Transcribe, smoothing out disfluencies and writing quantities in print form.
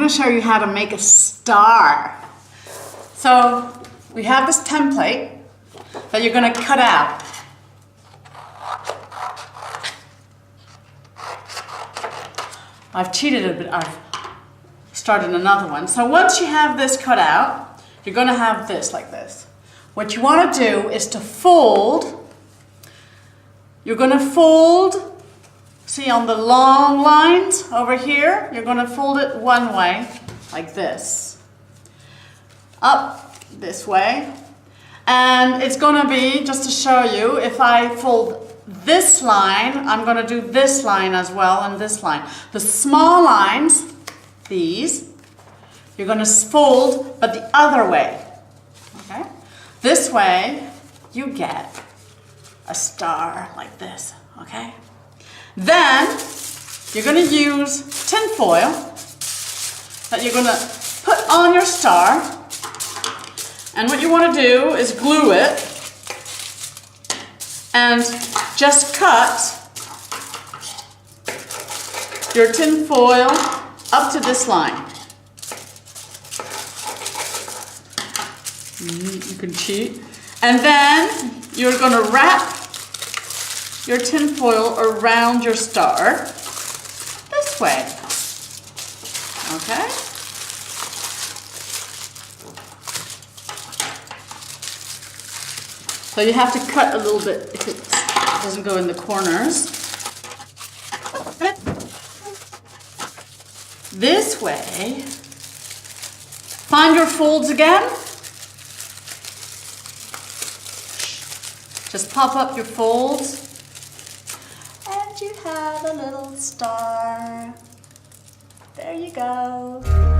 going to show you how to make a star. So we have this template that you're going to cut out. I've cheated a bit. I've started another one. So once you have this cut out, you're going to have this like this. What you want to do is to fold. You're going to fold, see on the long lines over here, you're going to fold it one way, like this. Up this way. And it's going to be, just to show you, if I fold this line, I'm going to do this line as well and this line. The small lines, these, you're going to fold, but the other way. Okay? This way, you get a star like this. Okay? Then, you're going to use tin foil that you're going to put on your star. And what you want to do is glue it and just cut your tin foil up to this line. You can cheat. And then you're going to wrap your tin foil around your star this way. Okay? So you have to cut a little bit if it doesn't go in the corners. This way. Find your folds again. Just pop up your folds. And you have a little star. There you go.